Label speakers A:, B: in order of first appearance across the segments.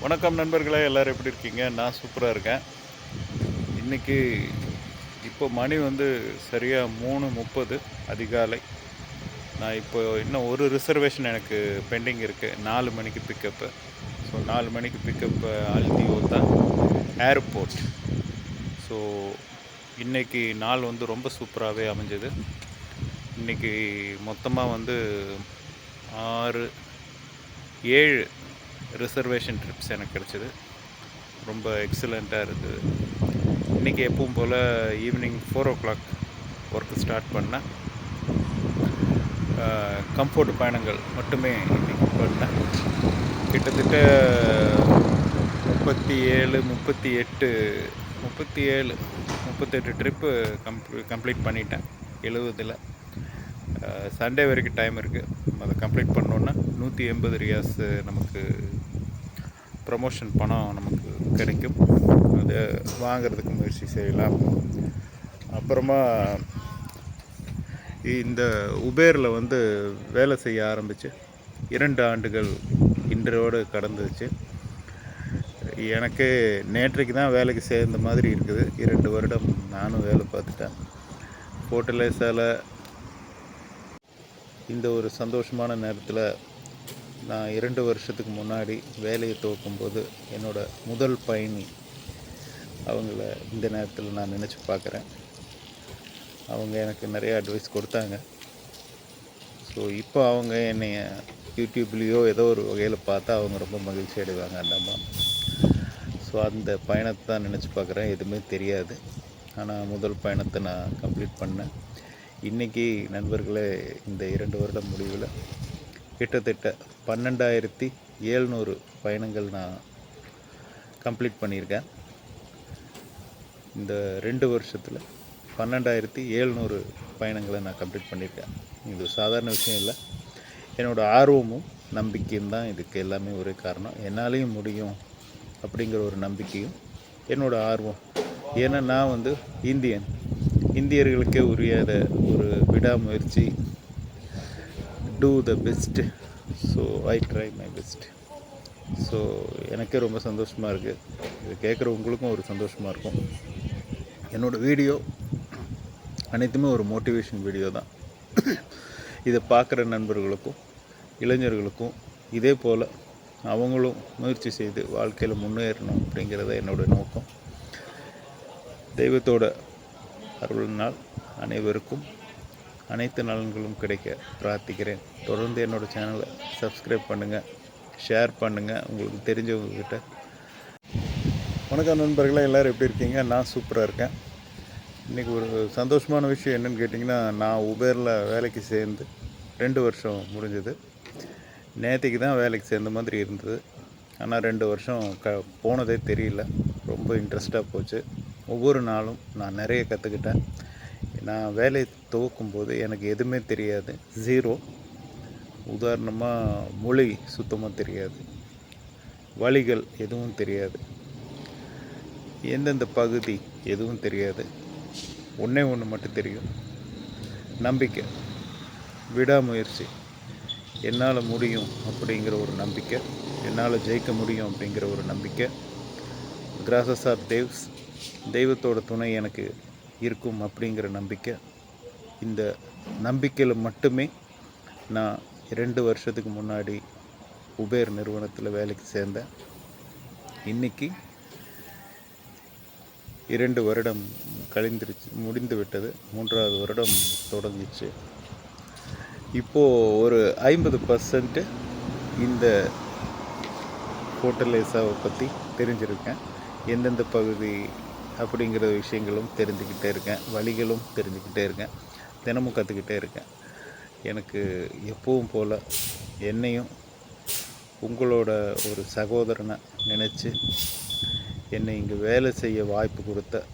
A: வணக்கம் நண்பர்களே, எல்லோரும் எப்படி இருக்கீங்க? நான் சூப்பராக இருக்கேன். இன்றைக்கி இப்போ மணி சரியாக 3:30 அதிகாலை. நான் இப்போ இன்னும் ஒரு ரிசர்வேஷன் எனக்கு பெண்டிங் இருக்குது. 4 மணிக்கு பிக்கப்பு. ஸோ 4 மணிக்கு பிக்கப்பு அல்தியோத்தா ஏர்போர்ட். ஸோ இன்றைக்கி நாள் ரொம்ப சூப்பராகவே அமைஞ்சது. இன்றைக்கி மொத்தமாக 6 7 ரிசர்வேஷன் ட்ரிப்ஸ் எனக்கு கிடச்சிது. ரொம்ப எக்ஸலண்ட்டாக இருக்குது. இன்றைக்கி எப்பவும் போல் ஈவினிங் 4 o'clock ஒர்க்கு ஸ்டார்ட் பண்ணேன். கம்ஃபோர்ட் பயணங்கள் மட்டுமே இன்றைக்கி பண்ணேன். கிட்டத்தட்ட 38 ட்ரிப்பு கம்ப்ளீட் பண்ணிட்டேன் 70. சண்டே வரைக்கும் டைம் இருக்குது. அதை கம்ப்ளீட் பண்ணோன்னா 180 ரியாஸ் நமக்கு ப்ரமோஷன் பணம் நமக்கு கிடைக்கும். அதை வாங்கிறதுக்கு முயற்சி செய்யலாம். அப்புறமா இந்த உபேரில் வேலை செய்ய ஆரம்பித்து 2 ஆண்டுகள் இன்றோடு கடந்துச்சு. எனக்கு நேற்றைக்கு தான் வேலைக்கு சேர்ந்த மாதிரி இருக்குது. 2 வருடம் நானும் வேலை பார்த்துட்டேன். ஃபோர்டிலைஸால் இந்த ஒரு சந்தோஷமான நேரத்தில் நான் 2 வருஷத்துக்கு முன்னாடி வேலையை துவக்கும்போது என்னோடய முதல் பயணி அவங்கள இந்த நேரத்தில் நான் நினச்சி பார்க்குறேன். அவங்க எனக்கு நிறைய அட்வைஸ் கொடுத்தாங்க. ஸோ இப்போ அவங்க என்னை யூடியூப்லேயோ ஏதோ ஒரு வகையில் பார்த்தா அவங்க ரொம்ப மகிழ்ச்சி அடைவாங்க அந்த அம்மா. ஸோ அந்த பயணத்தை தான் நினச்சி பார்க்குறேன். எதுவுமே தெரியாது, ஆனால் முதல் பயணத்தை நான் கம்ப்ளீட் பண்ணேன். இன்றைக்கி நண்பர்களே, இந்த 2 வருடம் முடிவில் கிட்டத்தட்ட 12,700 பயணங்கள் நான் கம்ப்ளீட் பண்ணியிருக்கேன். இந்த 2 வருஷத்தில் 12,700 பயணங்களை நான் கம்ப்ளீட் பண்ணியிருக்கேன். இது சாதாரண விஷயம் இல்லை. என்னோடய ஆர்வமும் நம்பிக்கையும் தான் இதுக்கு எல்லாமே ஒரே காரணம். என்னாலேயும் முடியும் அப்படிங்கிற ஒரு நம்பிக்கையும் என்னோடய ஆர்வம். ஏன்னா நான் இந்தியர்களுக்கே உரியாத ஒரு விடாமுயற்சி, do the best. So I try my best. So எனக்கே ரொம்ப சந்தோஷமாக இருக்குது. இது கேட்குற உங்களுக்கும் ஒரு சந்தோஷமாக இருக்கும். என்னோடய வீடியோ அனைத்துமே ஒரு மோட்டிவேஷன் வீடியோ தான். இதை பார்க்குற நண்பர்களுக்கும் இளைஞர்களுக்கும் இதே போல் அவங்களும் முயற்சி செய்து வாழ்க்கையில் முன்னேறணும் அப்படிங்கிறத என்னோடய நோக்கம். தெய்வத்தோட அருளினால் அனைவருக்கும் அனைத்து நலன்களும் கிடைக்க பிரார்த்திக்கிறேன். தொடர்ந்து என்னோடய சேனலை சப்ஸ்கிரைப் பண்ணுங்கள், ஷேர் பண்ணுங்கள் உங்களுக்கு தெரிஞ்சவங்கக்கிட்ட. வணக்கம் நண்பர்களே, எல்லோரும் எப்படி இருக்கீங்க? நான் சூப்பராக இருக்கேன். இன்றைக்கி ஒரு சந்தோஷமான விஷயம் என்னென்னு கேட்டிங்கன்னா, நான் உபேரில் வேலைக்கு சேர்ந்து 2 வருஷம் முடிஞ்சது. நேற்றுக்கு தான் வேலைக்கு சேர்ந்த மாதிரி இருந்தது. ஆனால் 2 வருஷம் போனதே தெரியல. ரொம்ப இன்ட்ரெஸ்ட்டாக போச்சு. ஒவ்வொரு நாளும் நான் நிறைய கற்றுக்கிட்டேன். நான் வேலையை துவக்கும்போது எனக்கு எதுவுமே தெரியாது, ஜீரோ. உதாரணமாக மொழி சுத்தமாக தெரியாது, வழிகள் எதுவும் தெரியாது, எந்தெந்த பகுதி எதுவும் தெரியாது. ஒன்றே ஒன்று மட்டும் தெரியும், நம்பிக்கை, விடாமுயற்சி. என்னால் முடியும் அப்படிங்கிற ஒரு நம்பிக்கை, என்னால் ஜெயிக்க முடியும் அப்படிங்கிற ஒரு நம்பிக்கை. கிராசஸ் ஆர் தேவ்ஸ், தெய்வத்தோட துணை எனக்கு இருக்கும் அப்படிங்கிற நம்பிக்கை. இந்த நம்பிக்கையில் மட்டுமே நான் 2 வருஷத்துக்கு முன்னாடி உபேர் நிறுவனத்தில் வேலைக்கு சேர்ந்தேன். இன்றைக்கி 2 வருடம் முடிந்து விட்டது. 3வது வருடம் தொடங்கிச்சு. இப்போது ஒரு 50% இந்த ஃபோர்டிலைஸாவை பற்றி தெரிஞ்சிருக்கேன். எந்தெந்த பகுதி அப்படிங்கிற விஷயங்களும் தெரிஞ்சுக்கிட்டே இருக்கேன், வழிகளும் தெரிஞ்சுக்கிட்டே இருக்கேன், தினமும் கற்றுக்கிட்டே இருக்கேன். எனக்கு எப்பவும் போல் என்னையும் உங்களோட ஒரு சகோதரனை நினச்சி என்னை இங்கே வேலை செய்ய வாய்ப்பு கொடுத்த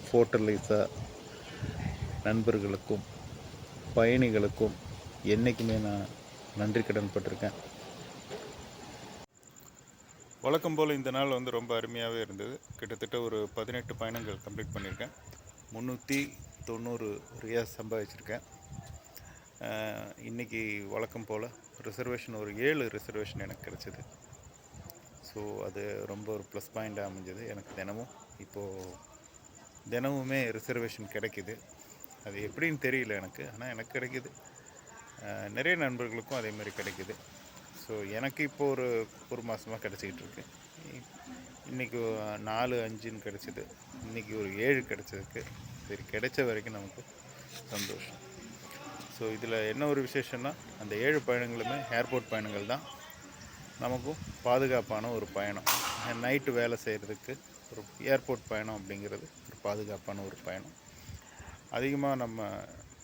A: ஃபோர்டிலைஸா நண்பர்களுக்கும் பயணிகளுக்கும் என்றைக்குமே நான் நன்றி கடன் பட்டிருக்கேன். வழக்கம் போல் இந்த நாள் ரொம்ப அருமையாகவே இருந்தது. கிட்டத்தட்ட ஒரு 18 பயணங்கள் கம்ப்ளீட் பண்ணியிருக்கேன். 390 ரியாஸ் சம்பாதிச்சிருக்கேன். இன்றைக்கி வழக்கம் போல் ரிசர்வேஷன் ஒரு 7 ரிசர்வேஷன் எனக்கு கிடச்சிது. ஸோ அது ரொம்ப ஒரு ப்ளஸ் பாயிண்ட்டாக அமைஞ்சது. எனக்கு தினமுமே ரிசர்வேஷன் கிடைக்கிது. அது எப்படின்னு தெரியல எனக்கு, ஆனால் எனக்கு கிடைக்கிது. நிறைய நண்பர்களுக்கும் அதே மாதிரி கிடைக்கிது. ஸோ எனக்கு இப்போது ஒரு மாதமாக கிடச்சிக்கிட்டு இருக்கு. இன்றைக்கி 4, 5ன்னு கிடச்சிது. இன்றைக்கி ஒரு 7 கிடச்சிருக்கு. சரி, கிடைச்ச வரைக்கும் நமக்கு சந்தோஷம். ஸோ இதில் என்ன ஒரு விசேஷம்னா, அந்த 7 பயணங்களுமே ஏர்போர்ட் பயணங்கள் தான். நமக்கும் பாதுகாப்பான ஒரு பயணம். நைட்டு வேலை செய்கிறதுக்கு ஒரு ஏர்போர்ட் பயணம் அப்படிங்கிறது ஒரு பாதுகாப்பான ஒரு பயணம். அதிகமாக நம்ம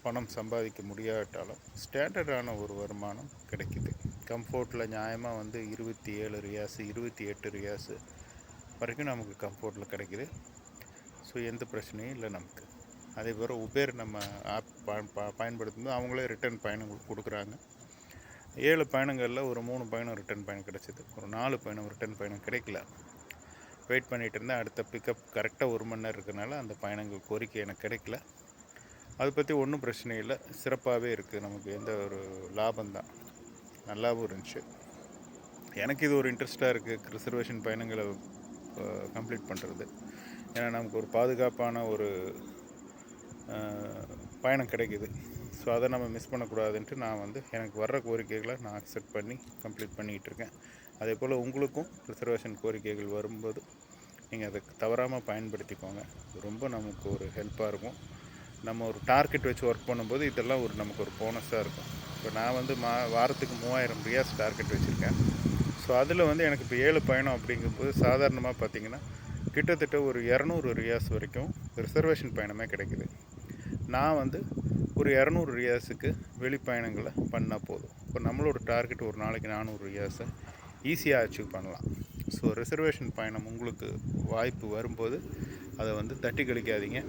A: பணம் சம்பாதிக்க முடியாவிட்டாலும் ஸ்டாண்டர்டான ஒரு வருமானம் கிடைக்கிது. கம்ஃபோர்ட்டில் நியாயமாக வந்து 27 ரியாஸு 28 ரியாஸு வரைக்கும் நமக்கு கம்ஃபோர்ட்டில் கிடைக்கிது. ஸோ எந்த பிரச்சனையும் இல்லை நமக்கு. அதே போல் உபேர் நம்ம ஆப் பயன்படுத்தும்போது அவங்களே ரிட்டர்ன் பயணம் கொடுக்குறாங்க. 7 பயணங்களில் ஒரு 3 பயணம் ரிட்டர்ன் பயணம் கிடச்சிது. ஒரு 4 பயணம் ரிட்டர்ன் பயணம் கிடைக்கல. வெயிட் பண்ணிகிட்டு இருந்தேன். அடுத்த பிக்கப் கரெக்டாக 1 மணி நேரம் இருக்கிறனால அந்த பயணங்கள் கோரிக்கை எனக்கு கிடைக்கல. அதை பற்றி ஒன்றும் பிரச்சனை இல்லை, சிறப்பாகவே இருக்குது. நமக்கு எந்த ஒரு லாபம்தான், நல்லாவும் இருந்துச்சு. எனக்கு இது ஒரு இன்ட்ரெஸ்ட்டாக இருக்குது, ரிசர்வேஷன் பயணங்களை கம்ப்ளீட் பண்ணுறது. ஏன்னா நமக்கு ஒரு பாதுகாப்பான ஒரு பயணம் கிடைக்கிது. ஸோ அதை நம்ம மிஸ் பண்ணக்கூடாதுன்ட்டு நான் வந்து எனக்கு வர்ற கோரிக்கைகளை நான் அக்செப்ட் பண்ணி கம்ப்ளீட் பண்ணிக்கிட்டு இருக்கேன். அதே போல் உங்களுக்கும் ரிசர்வேஷன் கோரிக்கைகள் வரும்போது நீங்கள் அதை தவறாமல் பயன்படுத்திக்கோங்க. ரொம்ப நமக்கு ஒரு ஹெல்ப்பாக இருக்கும். நம்ம ஒரு டார்கெட் வச்சு ஒர்க் பண்ணும்போது இதெல்லாம் நமக்கு ஒரு போனஸாக இருக்கும். இப்போ நான் வந்து வாரத்துக்கு 3000 ரியாஸ் டார்கெட் வச்சுருக்கேன். ஸோ அதில் வந்து எனக்கு இப்போ 7 பயணம் அப்படிங்கும்போது சாதாரணமாக பார்த்திங்கன்னா கிட்டத்தட்ட ஒரு 200 ரியாஸ் வரைக்கும் ரிசர்வேஷன் பயணமே கிடைக்கிது. நான் வந்து ஒரு 200 ரியாஸுக்கு வெளிப்பயணங்களை பண்ணால் போதும். இப்போ நம்மளோட டார்கெட் ஒரு நாளைக்கு 400 ரியாஸை ஈஸியாக அச்சீவ் பண்ணலாம். ஸோ ரிசர்வேஷன் பயணம் உங்களுக்கு வாய்ப்பு வரும்போது அதை வந்து தட்டி கழிக்காதீங்க,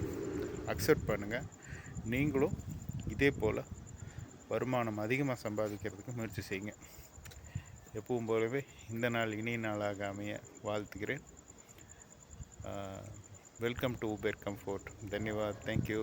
A: அக்செப்ட் பண்ணுங்கள். நீங்களும் இதே போல் வருமானம் அதிகமாக சம்பாதிக்கிறதுக்கு முயற்சி செய்யுங்க. எப்பவும் போலவே இந்த நாள் இனிய நாளாக அமைய வாழ்த்துகிறேன். Welcome to Uber comfort. தன்யவாத். தேங்க்யூ.